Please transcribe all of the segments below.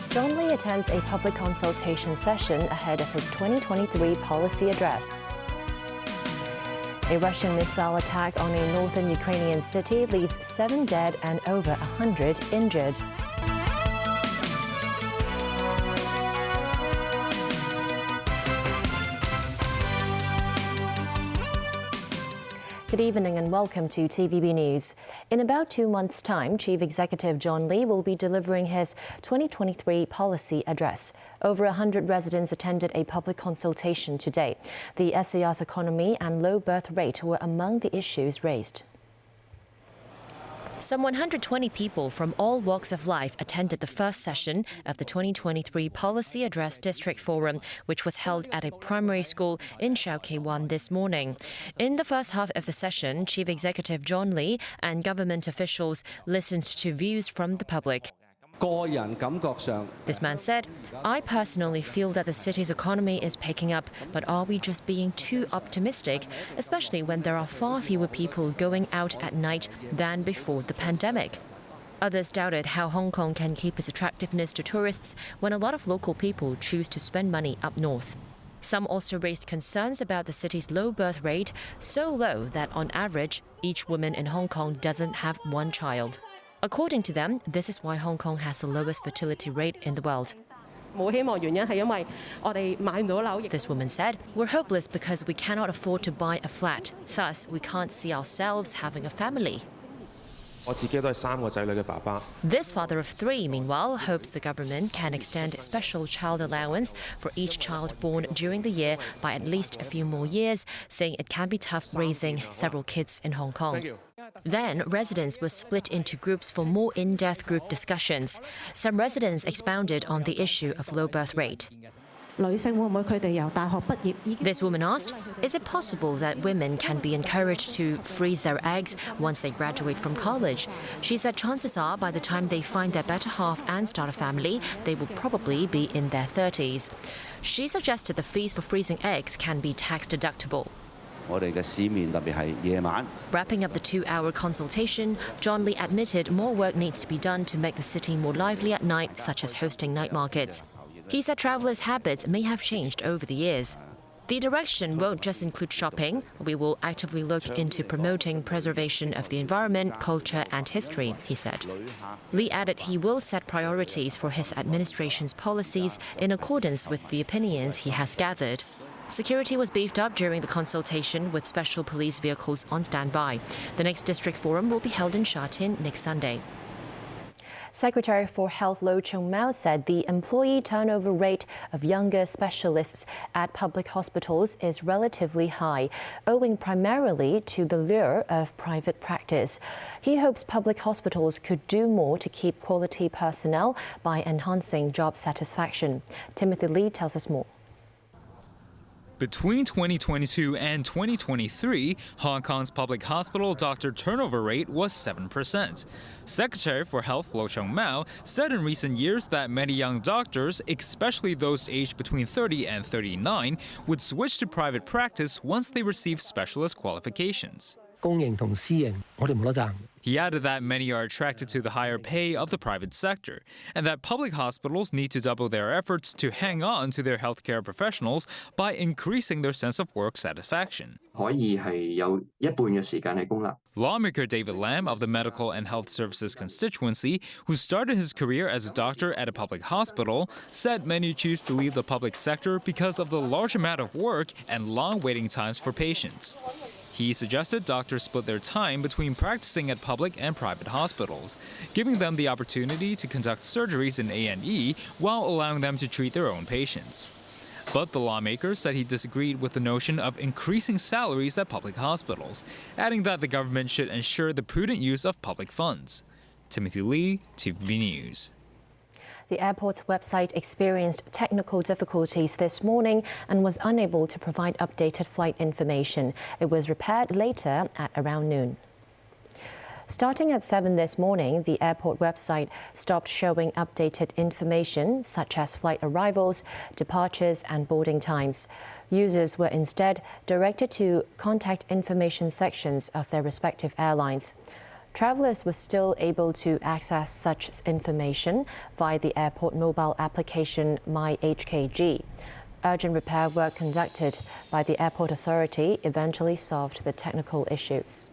John Lee attends a public consultation session ahead of his 2023 policy address. A Russian missile attack on a northern Ukrainian city leaves 7 dead and over 100 injured. Good evening and welcome to TVB News. In about 2 months' time, Chief Executive John Lee will be delivering his 2023 policy address. Over 100 residents attended a public consultation today. The SAR's economy and low birth rate were among the issues raised. Some 120 people from all walks of life attended the first session of the 2023 Policy Address District Forum, which was held at a primary school in Shau Kei Wan this morning. In the first half of the session, Chief Executive John Lee and government officials listened to views from the public. This man said, "I personally feel that the city's economy is picking up, but are we just being too optimistic, especially when there are far fewer people going out at night than before the pandemic?" Others doubted how Hong Kong can keep its attractiveness to tourists when a lot of local people choose to spend money up north. Some also raised concerns about the city's low birth rate, so low that on average, each woman in Hong Kong doesn't have one child. According to them, this is why Hong Kong has the lowest fertility rate in the world. This woman said, "We're hopeless because we cannot afford to buy a flat. Thus, we can't see ourselves having a family." This father of 3, meanwhile, hopes the government can extend special child allowance for each child born during the year by at least a few more years, saying it can be tough raising several kids in Hong Kong. Then, residents were split into groups for more in-depth group discussions. Some residents expounded on the issue of low birth rate. This woman asked, "Is it possible that women can be encouraged to freeze their eggs once they graduate from college?" She said chances are by the time they find their better half and start a family, they will probably be in their 30s. She suggested the fees for freezing eggs can be tax deductible. Wrapping up the 2-hour consultation, John Lee admitted more work needs to be done to make the city more lively at night, such as hosting night markets. He said travellers' habits may have changed over the years. The direction won't just include shopping. We will actively look into promoting preservation of the environment, culture and history, he said. Lee added he will set priorities for his administration's policies in accordance with the opinions he has gathered. Security was beefed up during the consultation with special police vehicles on standby. The next district forum will be held in Sha Tin next Sunday. Secretary for Health Lo Chung Mau said the employee turnover rate of younger specialists at public hospitals is relatively high, owing primarily to the lure of private practice. He hopes public hospitals could do more to keep quality personnel by enhancing job satisfaction. Timothy Lee tells us more. Between 2022 and 2023, Hong Kong's public hospital doctor turnover rate was 7%. Secretary for Health Lo Chung Mau said in recent years that many young doctors, especially those aged between 30 and 39, would switch to private practice once they receive specialist qualifications. He added that many are attracted to the higher pay of the private sector, and that public hospitals need to double their efforts to hang on to their healthcare professionals by increasing their sense of work satisfaction. Lawmaker David Lam of the Medical and Health Services constituency, who started his career as a doctor at a public hospital, said many choose to leave the public sector because of the large amount of work and long waiting times for patients. He suggested doctors split their time between practicing at public and private hospitals, giving them the opportunity to conduct surgeries in A&E while allowing them to treat their own patients. But the lawmaker said he disagreed with the notion of increasing salaries at public hospitals, adding that the government should ensure the prudent use of public funds. Timothy Lee, TVB News. The airport's website experienced technical difficulties this morning and was unable to provide updated flight information. It was repaired later at around noon. Starting at 7 this morning, the airport website stopped showing updated information such as flight arrivals, departures and boarding times. Users were instead directed to contact information sections of their respective airlines. Travelers were still able to access such information via the airport mobile application MyHKG. Urgent repair work conducted by the airport authority eventually solved the technical issues.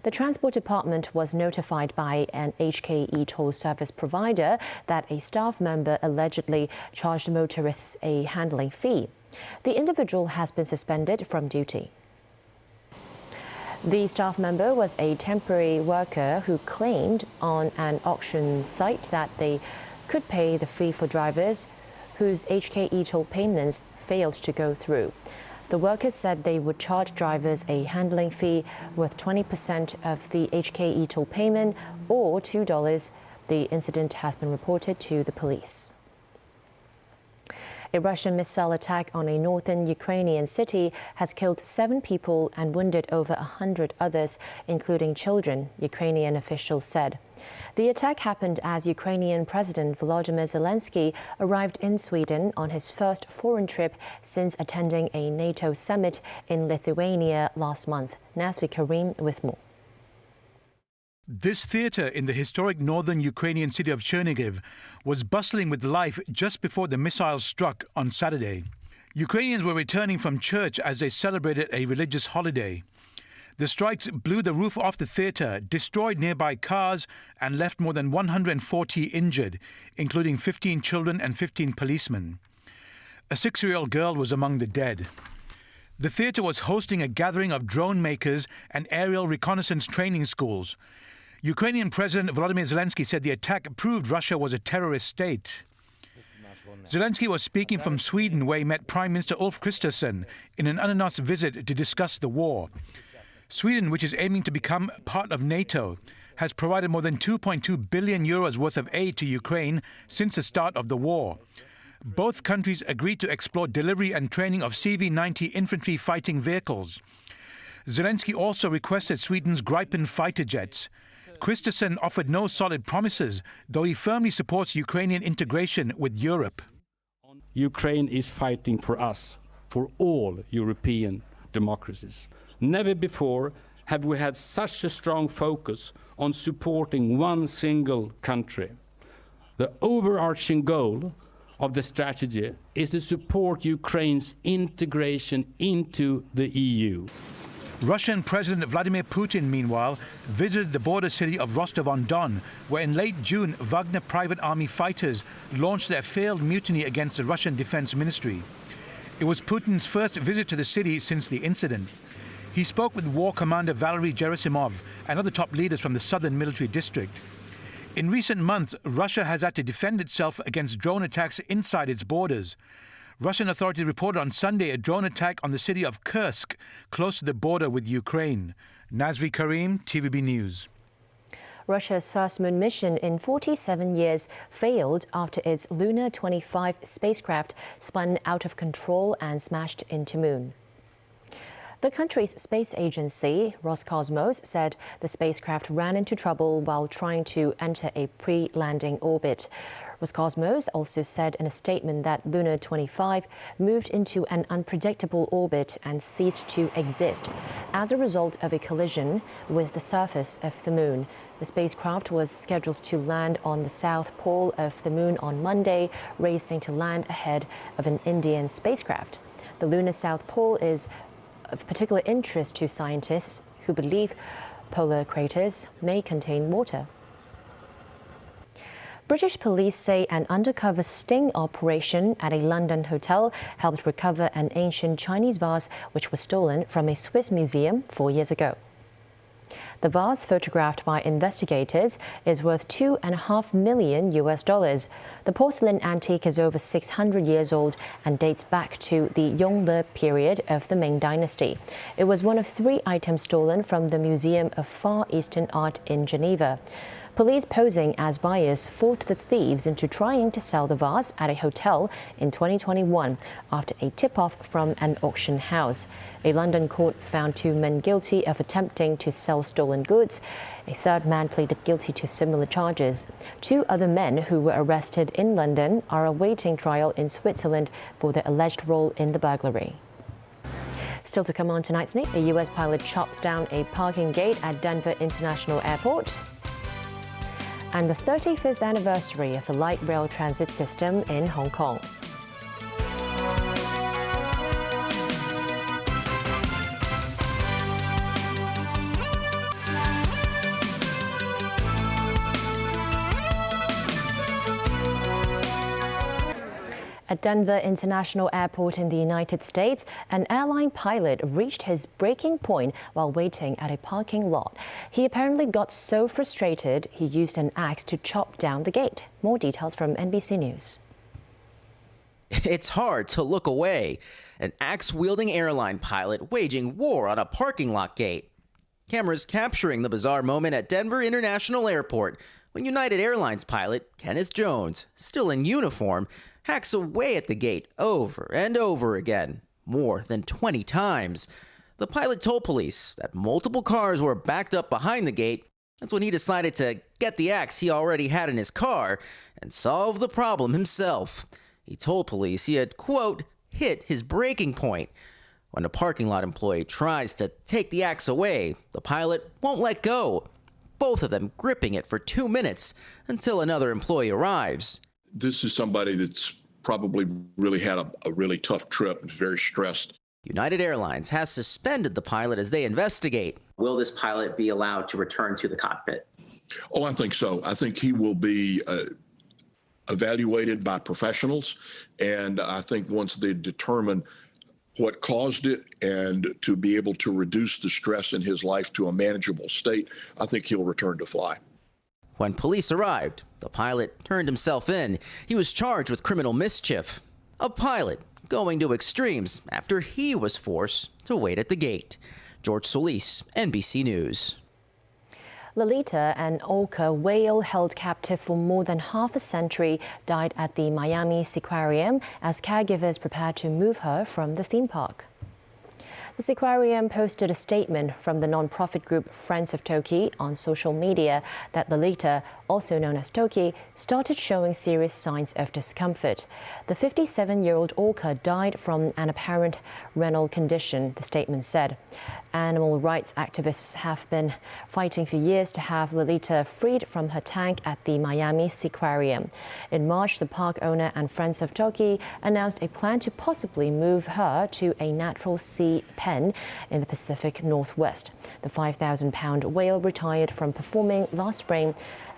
The Transport Department was notified by an HKE toll service provider that a staff member allegedly charged motorists a handling fee. The individual has been suspended from duty. The staff member was a temporary worker who claimed on an auction site that they could pay the fee for drivers whose HKE toll payments failed to go through. The workers said they would charge drivers a handling fee worth 20% of the HKE toll payment or $2. The incident has been reported to the police. A Russian missile attack on a northern Ukrainian city has killed 7 people and wounded over 100 others, including children, Ukrainian officials said. The attack happened as Ukrainian President Volodymyr Zelensky arrived in Sweden on his first foreign trip since attending a NATO summit in Lithuania last month. Seaquarium with more. This theatre in the historic northern Ukrainian city of Chernihiv was bustling with life just before the missiles struck on Saturday. Ukrainians were returning from church as they celebrated a religious holiday. The strikes blew the roof off the theatre, destroyed nearby cars, and left more than 140 injured, including 15 children and 15 policemen. A 6-year-old girl was among the dead. The theatre was hosting a gathering of drone makers and aerial reconnaissance training schools. Ukrainian President Volodymyr Zelensky said the attack proved Russia was a terrorist state. Zelensky was speaking from Sweden, where he met Prime Minister Ulf Kristersson in an unannounced visit to discuss the war. Sweden, which is aiming to become part of NATO, has provided more than 2.2 billion euros worth of aid to Ukraine since the start of the war. Both countries agreed to explore delivery and training of CV-90 infantry fighting vehicles. Zelensky also requested Sweden's Gripen fighter jets. Kristersson offered no solid promises, though he firmly supports Ukrainian integration with Europe. Ukraine is fighting for us, for all European democracies. Never before have we had such a strong focus on supporting one single country. The overarching goal of the strategy is to support Ukraine's integration into the EU. Russian President Vladimir Putin, meanwhile, visited the border city of Rostov-on-Don, where in late June, Wagner private army fighters launched their failed mutiny against the Russian Defense Ministry. It was Putin's first visit to the city since the incident. He spoke with War Commander Valery Gerasimov and other top leaders from the southern military district. In recent months, Russia has had to defend itself against drone attacks inside its borders. Russian authorities reported on Sunday a drone attack on the city of Kursk, close to the border with Ukraine. Seaquarium, TVB News. Russia's first moon mission in 47 years failed after its Luna 25 spacecraft spun out of control and smashed into moon. The country's space agency, Roscosmos, said the spacecraft ran into trouble while trying to enter a pre-landing orbit. Roscosmos also said in a statement that Luna 25 moved into an unpredictable orbit and ceased to exist as a result of a collision with the surface of the moon. The spacecraft was scheduled to land on the south pole of the moon on Monday, racing to land ahead of an Indian spacecraft. The lunar south pole is of particular interest to scientists who believe polar craters may contain water. British police say an undercover sting operation at a London hotel helped recover an ancient Chinese vase which was stolen from a Swiss museum 4 years ago. The vase, photographed by investigators, is worth $2.5 million. The porcelain antique is over 600 years old and dates back to the Yongle period of the Ming Dynasty. It was one of 3 items stolen from the Museum of Far Eastern Art in Geneva. Police posing as buyers fought the thieves into trying to sell the vase at a hotel in 2021 after a tip-off from an auction house. A London court found 2 men guilty of attempting to sell stolen goods. A third man pleaded guilty to similar charges. 2 other men who were arrested in London are awaiting trial in Switzerland for their alleged role in the burglary. Still to come on tonight's news, a U.S. pilot chops down a parking gate at Denver International Airport. And the 35th anniversary of the light rail transit system in Hong Kong. At Denver International Airport in the United States, an airline pilot reached his breaking point while waiting at a parking lot. He apparently got so frustrated he used an axe to chop down the gate. More details from NBC News. It's hard to look away. An axe-wielding airline pilot waging war on a parking lot gate. Cameras capturing the bizarre moment at Denver International Airport when United Airlines pilot Kenneth Jones, still in uniform, hacks away at the gate over and over again, more than 20 times. The pilot told police that multiple cars were backed up behind the gate. That's when he decided to get the axe he already had in his car and solve the problem himself. He told police he had, quote, hit his breaking point. When a parking lot employee tries to take the axe away, the pilot won't let go, both of them gripping it for 2 minutes until another employee arrives. This is somebody that's probably really had a really tough trip and is very stressed. United Airlines has suspended the pilot as they investigate. Will this pilot be allowed to return to the cockpit? Oh, I think so. I think he will be evaluated by professionals, and I think once they determine what caused it and to be able to reduce the stress in his life to a manageable state, I think he'll return to fly. When police arrived, the pilot turned himself in. He was charged with criminal mischief. A pilot going to extremes after he was forced to wait at the gate. George Solis, NBC News. Lolita, an orca whale held captive for more than half a century, died at the Miami Seaquarium as caregivers prepared to move her from the theme park. The Seaquarium posted a statement from the non-profit group Friends of Toki on social media that Lolita, also known as Toki, started showing serious signs of discomfort. The 57-year-old orca died from an apparent renal condition, the statement said. Animal rights activists have been fighting for years to have Lolita freed from her tank at the Miami Seaquarium. In March, the park owner and Friends of Toki announced a plan to possibly move her to a natural sea pen in the Pacific Northwest. The 5,000-pound whale retired from performing last spring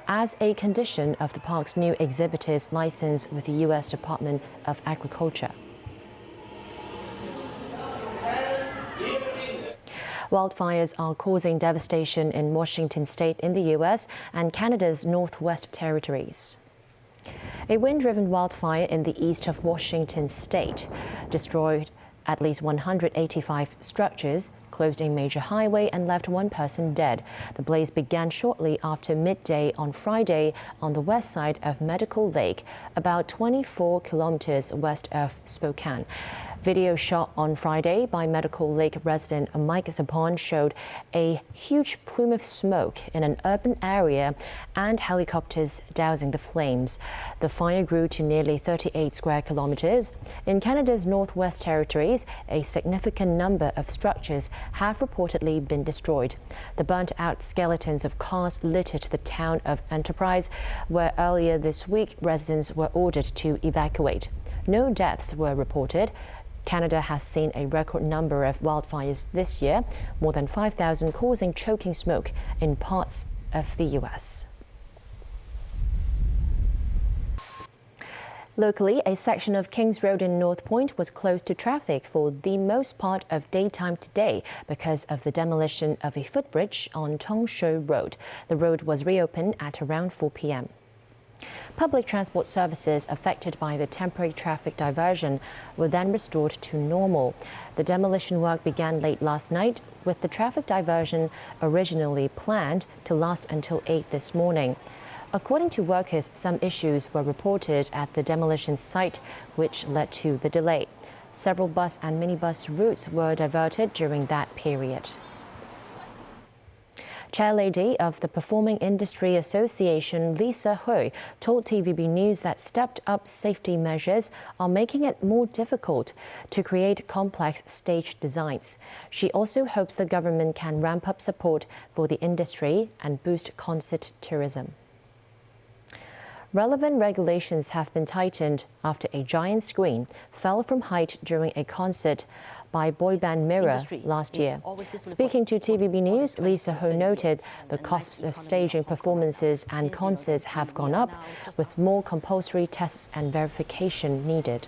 as a condition of the park's new exhibitor's license with the U.S. Department of Agriculture. Wildfires are causing devastation in Washington state in the U.S. and Canada's Northwest Territories. A wind-driven wildfire in the east of Washington state destroyed at least 185 structures, closed a major highway and left one person dead. The blaze began shortly after midday on Friday on the west side of Medical Lake, about 24 kilometers west of Spokane. Video shot on Friday by Medical Lake resident Mike Zapon showed a huge plume of smoke in an urban area and helicopters dousing the flames. The fire grew to nearly 38 square kilometers. In Canada's Northwest Territories, a significant number of structures have reportedly been destroyed. The burnt-out skeletons of cars littered the town of Enterprise, where earlier this week residents were ordered to evacuate. No deaths were reported. Canada has seen a record number of wildfires this year, more than 5,000, causing choking smoke in parts of the U.S. Locally, a section of Kings Road in North Point was closed to traffic for the most part of daytime today because of the demolition of a footbridge on Tong Shou Road. The road was reopened at around 4 p.m. Public transport services affected by the temporary traffic diversion were then restored to normal. The demolition work began late last night, with the traffic diversion originally planned to last until 8 this morning. According to workers, some issues were reported at the demolition site, which led to the delay. Several bus and minibus routes were diverted during that period. Chairlady of the Performing Industry Association, Lisa Hui, told TVB News that stepped-up safety measures are making it more difficult to create complex stage designs. She also hopes the government can ramp up support for the industry and boost concert tourism. Relevant regulations have been tightened after a giant screen fell from height during a concert by boy band Mirror last year. Speaking to TVB News, Lisa Ho noted the costs of staging performances and concerts have gone up, with more compulsory tests and verification needed.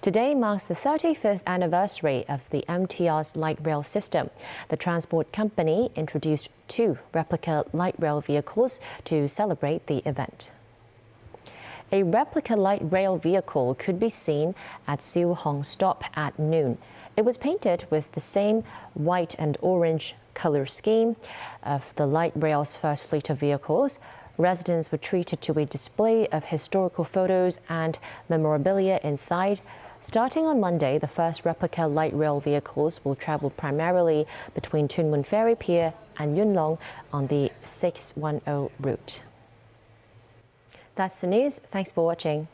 Today marks the 35th anniversary of the MTR's light rail system. The transport company introduced 2 replica light rail vehicles to celebrate the event. A replica light rail vehicle could be seen at Siu Hong Stop at noon. It was painted with the same white and orange color scheme of the light rail's first fleet of vehicles. Residents were treated to a display of historical photos and memorabilia inside. Starting on Monday, the first replica light rail vehicles will travel primarily between Tuen Mun Ferry Pier and Yuen Long on the 610 route. That's the news. Thanks for watching.